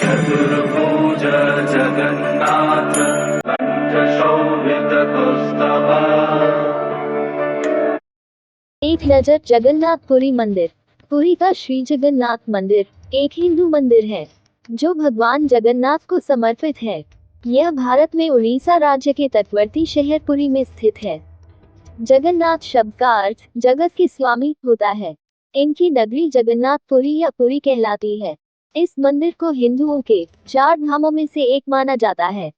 चतुर्भुज जगन्नाथ पंचशौर्यकौस्तुभः। एक नजर जगन्नाथपुरी मंदिर। पुरी का श्री जगन्नाथ मंदिर एक हिंदू मंदिर है जो भगवान जगन्नाथ को समर्पित है। यह भारत में उड़ीसा राज्य के तटवर्ती शहर पुरी में स्थित है। जगन्नाथ शब्द का अर्थ जगत के स्वामी होता है। इनकी नगरी जगन्नाथपुरी या पुरी कहलाती है। इस मंदिर को हिंदुओं के 4 धामों में से एक माना जाता है।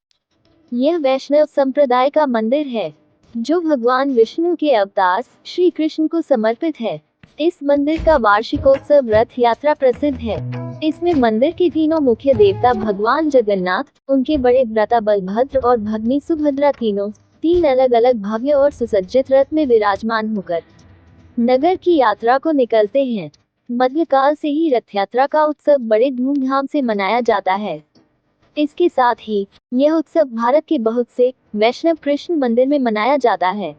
यह वैष्णव संप्रदाय का मंदिर है जो भगवान विष्णु के अवतार श्री कृष्ण को समर्पित है। इस मंदिर का वार्षिकोत्सव रथ यात्रा प्रसिद्ध है। इसमें मंदिर के तीनों मुख्य देवता भगवान जगन्नाथ, उनके बड़े भ्राता बलभद्र और भगनी सुभद्रा तीनों 3 अलग अलग भव्य और सुसज्जित रथ में विराजमान होकर नगर की यात्रा को निकलते हैं। मध्यकाल से ही रथ यात्रा का उत्सव बड़े धूमधाम से मनाया जाता है। इसके साथ ही यह उत्सव भारत के बहुत से वैष्णव कृष्ण मंदिर में मनाया जाता है।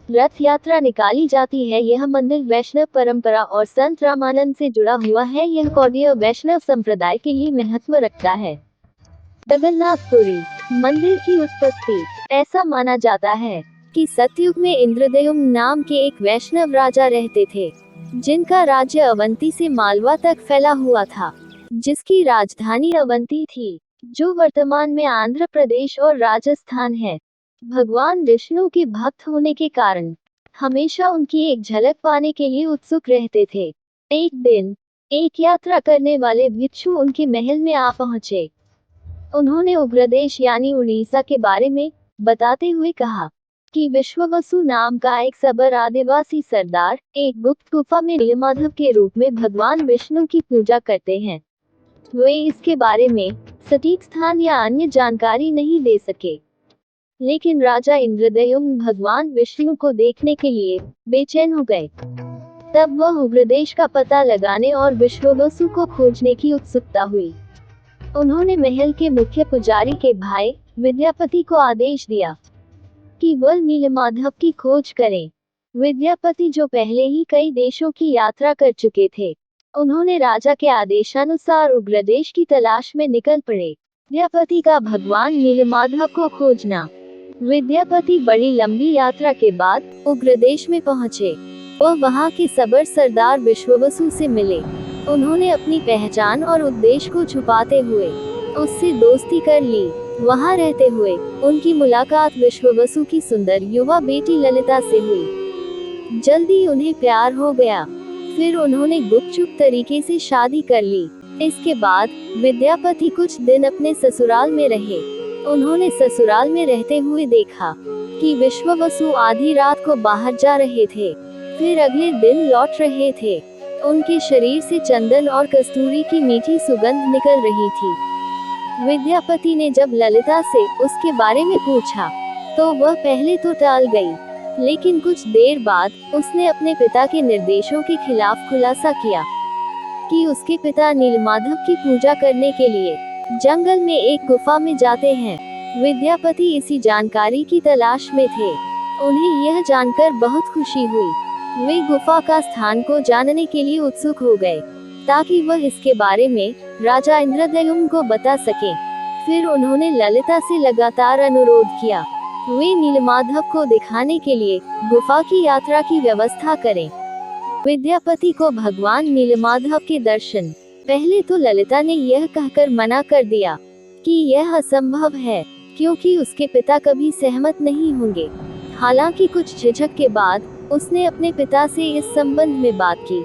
रथ यात्रा निकाली जाती है। यह मंदिर वैष्णव परंपरा और संत रामानंद से जुड़ा हुआ है। यह कौड़िय वैष्णव संप्रदाय के लिए महत्व रखता है। जगन्नाथपुरी मंदिर की उत्पत्ति। ऐसा माना जाता है कि सतयुग में इंद्रद्युम्न नाम के एक वैष्णव राजा रहते थे, जिनका राज्य अवंती से मालवा तक फैला हुआ था, जिसकी राजधानी अवंती थी, जो वर्तमान में आंध्र प्रदेश और राजस्थान है। भगवान विष्णु के भक्त होने के कारण हमेशा उनकी एक झलक पाने के लिए उत्सुक रहते थे। एक दिन एक यात्रा करने वाले भिक्षु उनके महल में आ पहुंचे। उन्होंने उग्रदेश यानी उड़ीसा के बारे में बताते हुए कहा कि विश्ववसु नाम का एक सबर आदिवासी सरदार एक गुप्त गुफा में नीलमाधव के रूप में भगवान विष्णु की पूजा करते हैं। वे इसके बारे में सटीक स्थान या अन्य जानकारी नहीं दे सके, लेकिन राजा इंद्रद्युम्न भगवान विष्णु को देखने के लिए बेचैन हो गए। तब वह उग्रदेश का पता लगाने और विश्ववसु को खोजने की उत्सुकता हुई। उन्होंने महल के मुख्य पुजारी के भाई विद्यापति को आदेश दिया कि वह नीलमाधव की खोज करें। विद्यापति, जो पहले ही कई देशों की यात्रा कर चुके थे, उन्होंने राजा के आदेशानुसार उग्रदेश की तलाश में निकल पड़े। विद्यापति का भगवान नीलमाधव को खोजना। विद्यापति बड़ी लंबी यात्रा के बाद उग्रदेश में पहुंचे। वह वहां के सबर सरदार विश्ववसु से मिले। उन्होंने अपनी पहचान और उद्देश्य को छुपाते हुए उससे दोस्ती कर ली। वहां रहते हुए उनकी मुलाकात विश्ववसु की सुंदर युवा बेटी ललिता से हुई। जल्दी उन्हें प्यार हो गया। फिर उन्होंने गुपचुप तरीके से शादी कर ली। इसके बाद विद्यापति कुछ दिन अपने ससुराल में रहे। उन्होंने ससुराल में रहते हुए देखा कि विश्ववसु आधी रात को बाहर जा रहे थे, फिर अगले दिन लौट रहे थे। उनके शरीर से चंदन और कस्तूरी की मीठी सुगंध निकल रही थी। विद्यापति ने जब ललिता से उसके बारे में पूछा तो वह पहले तो टाल गई, लेकिन कुछ देर बाद उसने अपने पिता के निर्देशों के खिलाफ खुलासा किया कि उसके पिता नीलमाधव की पूजा करने के लिए जंगल में एक गुफा में जाते हैं। विद्यापति इसी जानकारी की तलाश में थे। उन्हें यह जानकर बहुत खुशी हुई। वे गुफा का स्थान को जानने के लिए उत्सुक हो गए ताकि वह इसके बारे में राजा इंद्रद्युम्न को बता सके। फिर उन्होंने ललिता से लगातार अनुरोध किया वे नीलमाधव को दिखाने के लिए गुफा की यात्रा की व्यवस्था करें। विद्यापति को भगवान नीलमाधव के दर्शन। पहले तो ललिता ने यह कहकर मना कर दिया कि यह असंभव है, क्योंकि उसके पिता कभी सहमत नहीं होंगे। हालांकि कुछ झिझक के बाद उसने अपने पिता से इस संबंध में बात की।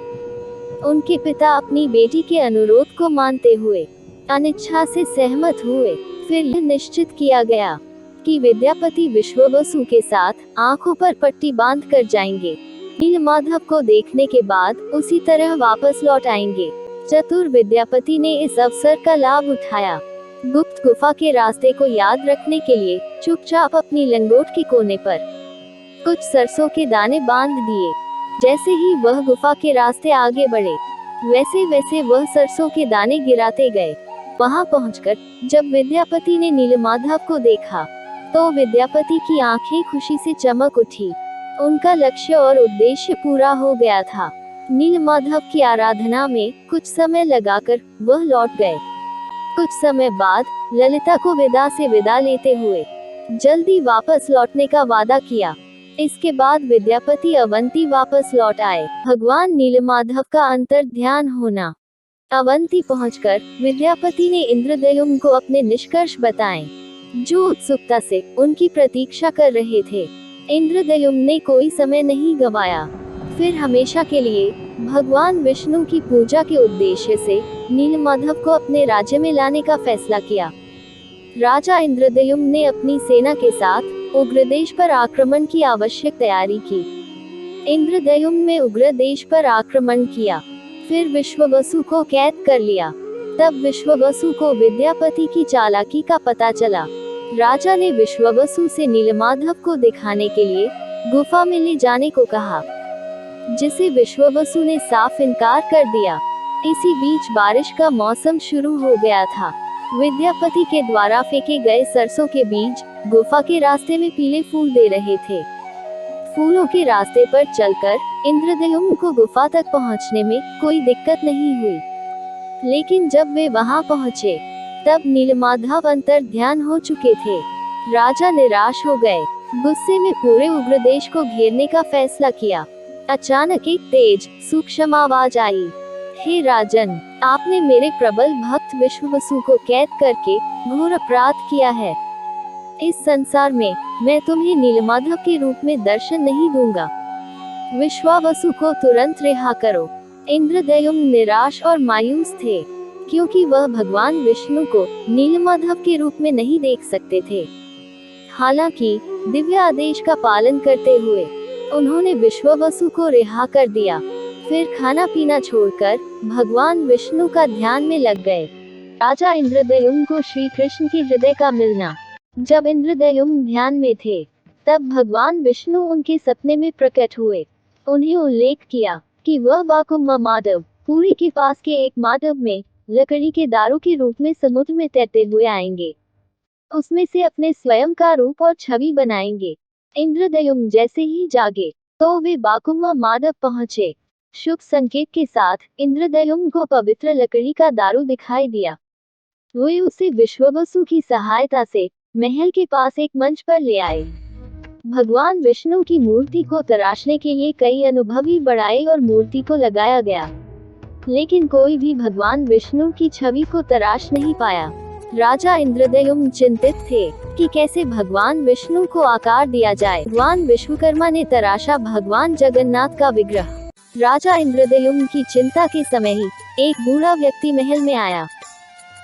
उनके पिता अपनी बेटी के अनुरोध को मानते हुए अनिच्छा से सहमत हुए। फिर यह निश्चित किया गया कि विद्यापति विश्ववसु के साथ आंखों पर पट्टी बांध कर जाएंगे। नीलमाधव को देखने के बाद उसी तरह वापस लौट आएंगे। चतुर विद्यापति ने इस अवसर का लाभ उठाया। गुप्त गुफा के रास्ते को याद रखने के लिए चुपचाप अपनी लंगोट के कोने पर कुछ सरसों के दाने बांध दिए। जैसे ही वह गुफा के रास्ते आगे बढ़े, वैसे वैसे वह सरसों के दाने गिराते गए। वहां पहुंचकर जब विद्यापति ने नीलमाधव को देखा तो विद्यापति की आंखें खुशी से चमक उठी। उनका लक्ष्य और उद्देश्य पूरा हो गया था। नीलमाधव की आराधना में कुछ समय लगाकर वह लौट गए। कुछ समय बाद ललिता को विदा लेते हुए जल्दी वापस लौटने का वादा किया। इसके बाद विद्यापति अवंती वापस लौट आए। भगवान नीलमाधव का अंतर ध्यान होना। अवंती पहुंचकर विद्यापति ने इंद्रद्युम्न को अपने निष्कर्ष बताए, जो उत्सुकता से उनकी प्रतीक्षा कर रहे थे। इंद्रद्युम्न ने कोई समय नहीं गंवाया। फिर हमेशा के लिए भगवान विष्णु की पूजा के उद्देश्य से नीलमाधव को अपने राज्य में लाने का फैसला किया। राजा इंद्रद्युम्न ने अपनी सेना के साथ उग्रदेश पर आक्रमण की आवश्यक तैयारी की। इंद्रद्युम्न ने उग्रदेश पर आक्रमण किया, फिर विश्ववसु को कैद कर लिया। तब विश्ववसु को विद्यापति की चालाकी का पता चला। राजा ने विश्ववसु से नीलमाधव को दिखाने के लिए गुफा में ले जाने को कहा, जिसे विश्ववसु ने साफ इनकार कर दिया। इसी बीच बारिश का मौसम शुरू हो गया था। विद्यापति के द्वारा फेंके गए सरसों के बीज गुफा के रास्ते में पीले फूल दे रहे थे। फूलों के रास्ते पर चलकर इंद्रद्युम्न को गुफा तक पहुंचने में कोई दिक्कत नहीं हुई। लेकिन जब वे वहां पहुंचे, तब नीलमाधव अंतर ध्यान हो चुके थे। राजा निराश हो गए। गुस्से में पूरे उग्रदेश को घेरने का फैसला किया। अचानक एक तेज सूक्ष्म आवाज आई, हे राजन, आपने मेरे प्रबल भक्त विश्ववसु को कैद करके घोर अपराध किया है। इस संसार में मैं तुम्हें नीलमाधव के रूप में दर्शन नहीं दूंगा। विश्वावसु को तुरंत रिहा करो। इंद्रद्युम्न निराश और मायूस थे, क्योंकि वह भगवान विष्णु को नीलमाधव के रूप में नहीं देख सकते थे। हालांकि दिव्य आदेश का पालन करते हुए उन्होंने विश्ववसु को रिहा कर दिया। फिर खाना पीना छोड़कर भगवान विष्णु का ध्यान में लग गए। राजा इंद्रद्युम्न को श्री कृष्ण की हृदय का मिलना। जब इंद्रद्युम्न ध्यान में थे, तब भगवान विष्णु उनके सपने में प्रकट हुए। उन्हें उल्लेख किया कि वह वाकुम्मा माधव पुरी के पास के एक माधव में लकड़ी के दारों के रूप में समुद्र में तैरते हुए आएंगे। उसमें से अपने स्वयं का रूप और छवि बनाएंगे। इंद्रद्युम्न जैसे ही जागे, तो वे वाकुम्मा माधव पहुंचे। शुभ संकेत के साथ इंद्रद्युम्न को पवित्र लकड़ी का दारू दिखाई दिया। वे उसे विश्ववसु की सहायता से महल के पास एक मंच पर ले आए। भगवान विष्णु की मूर्ति को तराशने के लिए कई अनुभवी बढ़ाए और मूर्ति को लगाया गया, लेकिन कोई भी भगवान विष्णु की छवि को तराश नहीं पाया। राजा इंद्रद्युम्न चिंतित थे कि कैसे भगवान विष्णु को आकार दिया जाए। भगवान विश्वकर्मा ने तराशा भगवान जगन्नाथ का विग्रह। राजा इंद्रद्युम्न की चिंता के समय ही एक बूढ़ा व्यक्ति महल में आया,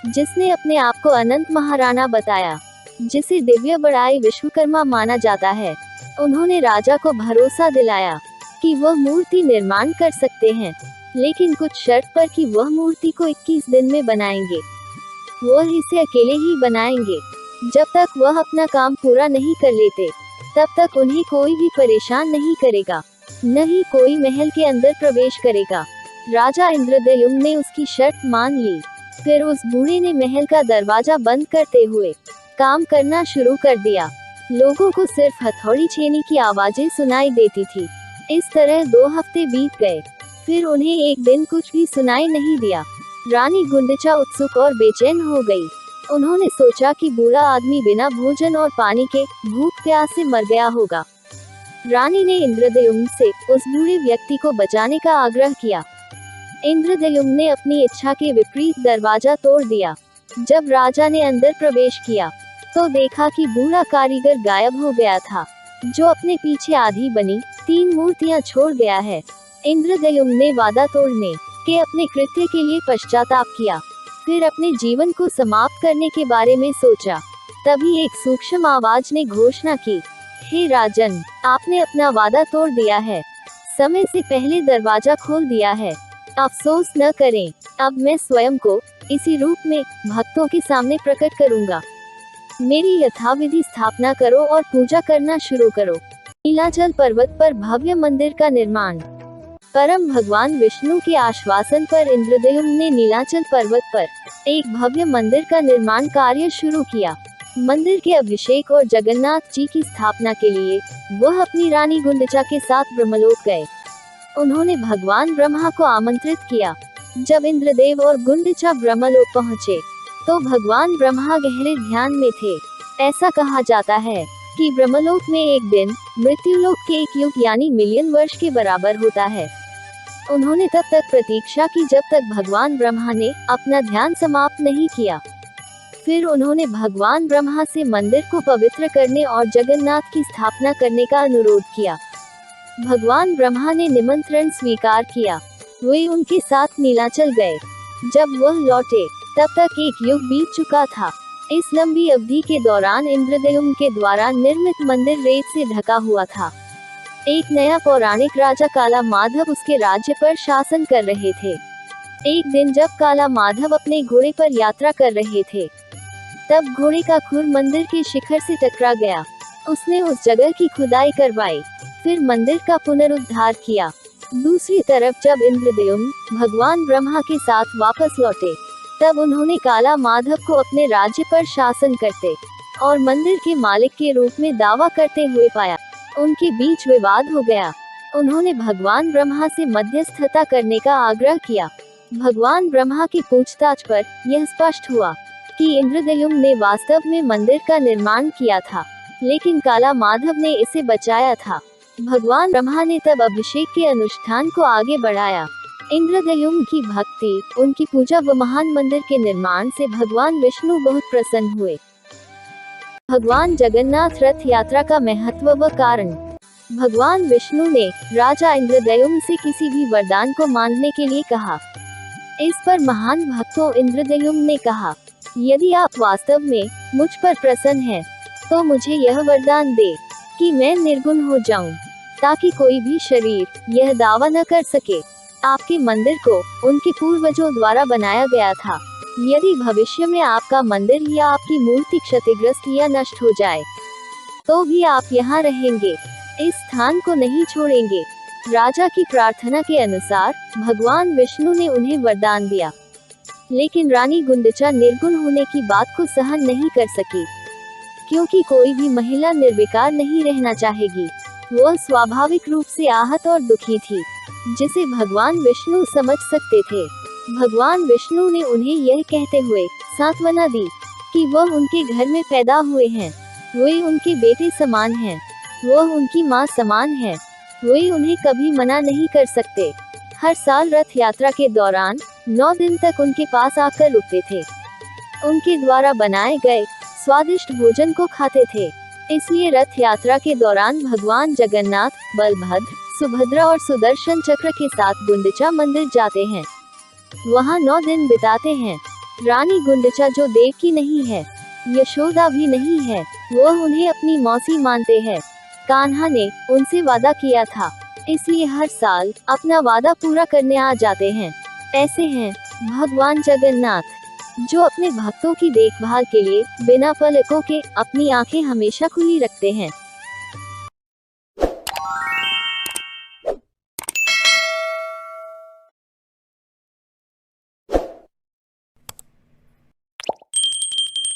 जिसने अपने आप को अनंत महाराणा बताया, जिसे दिव्य बड़ाई विश्वकर्मा माना जाता है। उन्होंने राजा को भरोसा दिलाया कि वह मूर्ति निर्माण कर सकते हैं, लेकिन कुछ शर्त पर कि वह मूर्ति को 21 दिन में बनाएंगे। वह इसे अकेले ही बनाएंगे। जब तक वह अपना काम पूरा नहीं कर लेते, तब तक उन्हें कोई भी परेशान नहीं करेगा, न ही कोई महल के अंदर प्रवेश करेगा। राजा इंद्रद्युम्न ने उसकी शर्त मान ली। फिर उस बूढ़े ने महल का दरवाजा बंद करते हुए काम करना शुरू कर दिया। लोगों को सिर्फ हथौड़ी छेनी की आवाजें सुनाई देती थी। इस तरह 2 हफ्ते बीत गए। फिर उन्हें एक दिन कुछ भी सुनाई नहीं दिया। रानी गुंडिचा उत्सुक और बेचैन हो गई। उन्होंने सोचा कि बूढ़ा आदमी बिना भोजन और पानी के भूख प्यास से मर गया होगा। रानी ने इंद्रद्युम्न से उस बूढ़े व्यक्ति को बचाने का आग्रह किया। इंद्रद्युम्न ने अपनी इच्छा के विपरीत दरवाजा तोड़ दिया। जब राजा ने अंदर प्रवेश किया, तो देखा कि बूढ़ा कारीगर गायब हो गया था, जो अपने पीछे आधी बनी 3 मूर्तियां छोड़ गया है। इंद्रद्युम्न ने वादा तोड़ने के अपने कृत्य के लिए पश्चाताप किया। फिर अपने जीवन को समाप्त करने के बारे में सोचा। तभी एक सूक्ष्म आवाज ने घोषणा की, हे राजन, आपने अपना वादा तोड़ दिया है। समय से पहले दरवाजा खोल दिया है। अफसोस न करें, अब मैं स्वयं को इसी रूप में भक्तों के सामने प्रकट करूंगा। मेरी यथाविधि स्थापना करो और पूजा करना शुरू करो। नीलाचल पर्वत पर भव्य मंदिर का निर्माण। परम भगवान विष्णु के आश्वासन पर इंद्रद्युम्न ने नीलाचल पर्वत पर एक भव्य मंदिर का निर्माण कार्य शुरू किया। मंदिर के अभिषेक और जगन्नाथ जी की स्थापना के लिए वह अपनी रानी गुंडिचा के साथ ब्रह्मलोक गए। उन्होंने भगवान ब्रह्मा को आमंत्रित किया। जब इंद्रदेव और गुंडिचा ब्रह्मलोक पहुँचे, तो भगवान ब्रह्मा गहरे ध्यान में थे। ऐसा कहा जाता है कि ब्रह्मलोक में एक दिन मृत्युलोक के एक युग यानी मिलियन वर्ष के बराबर होता है। उन्होंने तब तक प्रतीक्षा की जब तक भगवान ब्रह्मा ने अपना ध्यान समाप्त नहीं किया। फिर उन्होंने भगवान ब्रह्मा से मंदिर को पवित्र करने और जगन्नाथ की स्थापना करने का अनुरोध किया। भगवान ब्रह्मा ने निमंत्रण स्वीकार किया। वे उनके साथ नीलाचल गए। जब वह लौटे तब तक एक युग बीत चुका था। इस लंबी अवधि के दौरान इंद्रद्युम्न के द्वारा निर्मित मंदिर रेत से ढका हुआ था। एक नया पौराणिक राजा काला माधव उसके राज्य पर शासन कर रहे थे। एक दिन जब काला माधव अपने घोड़े पर यात्रा कर रहे थे, तब घोड़े का खुर मंदिर के शिखर से टकरा गया। उसने उस जगह की खुदाई करवाई, फिर मंदिर का पुनरुद्धार किया। दूसरी तरफ जब इंद्रद्युम्न भगवान ब्रह्मा के साथ वापस लौटे, तब उन्होंने काला माधव को अपने राज्य पर शासन करते और मंदिर के मालिक के रूप में दावा करते हुए पाया। उनके बीच विवाद हो गया। उन्होंने भगवान ब्रह्मा से मध्यस्थता करने का आग्रह किया। भगवान ब्रह्मा की पूछताछ पर यह स्पष्ट हुआ कि इंद्रद्युम्न ने वास्तव में मंदिर का निर्माण किया था, लेकिन काला माधव ने इसे बचाया था। भगवान ब्रह्मा ने तब अभिषेक के अनुष्ठान को आगे बढ़ाया। इंद्रद्युम्न की भक्ति, उनकी पूजा व महान मंदिर के निर्माण से भगवान विष्णु बहुत प्रसन्न हुए। भगवान जगन्नाथ रथ यात्रा का महत्व व कारण। भगवान विष्णु ने राजा इंद्रद्युम्न से किसी भी वरदान को मांगने के लिए कहा। इस पर महान भक्तों इंद्रद्युम्न ने कहा, यदि आप वास्तव में मुझ पर प्रसन्न हैं, तो मुझे यह वरदान दे कि मैं निर्गुण हो जाऊं, ताकि कोई भी शरीर यह दावा न कर सके। आपके मंदिर को उनके पूर्वजों द्वारा बनाया गया था। यदि भविष्य में आपका मंदिर या आपकी मूर्ति क्षतिग्रस्त या नष्ट हो जाए, तो भी आप यहाँ रहेंगे, इस स्थान को नहीं छोड़ेंगे। राजा की प्रार्थना के अनुसार भगवान विष्णु ने उन्हें वरदान दिया, लेकिन रानी गुंडचा निर्गुण होने की बात को सहन नहीं कर सकी, क्योंकि कोई भी महिला निर्विकार नहीं रहना चाहेगी। वह स्वाभाविक रूप से आहत और दुखी थी, जिसे भगवान विष्णु समझ सकते थे। भगवान विष्णु ने उन्हें यह कहते हुए सांत्वना दी कि वह उनके घर में पैदा हुए हैं, वे उनके बेटे समान हैं, वह उनकी माँ समान है, वे उन्हें कभी मना नहीं कर सकते। हर साल रथ यात्रा के दौरान 9 दिन तक उनके पास आकर रुकते थे। उनके द्वारा बनाए गए स्वादिष्ट भोजन को खाते थे। इसलिए रथ यात्रा के दौरान भगवान जगन्नाथ, बलभद्र, सुभद्रा और सुदर्शन चक्र के साथ गुंडिचा मंदिर जाते हैं। वहाँ 9 दिन बिताते हैं। रानी गुंडिचा जो देवकी नहीं है, यशोदा भी नहीं है, वह उन्हें अपनी मौसी मानते हैं। कान्हा ने उनसे वादा किया था, इसलिए हर साल अपना वादा पूरा करने आ जाते हैं। ऐसे हैं भगवान जगन्नाथ, जो अपने भक्तों की देखभाल के लिए बिना पलकों के अपनी आंखें हमेशा खुली रखते हैं।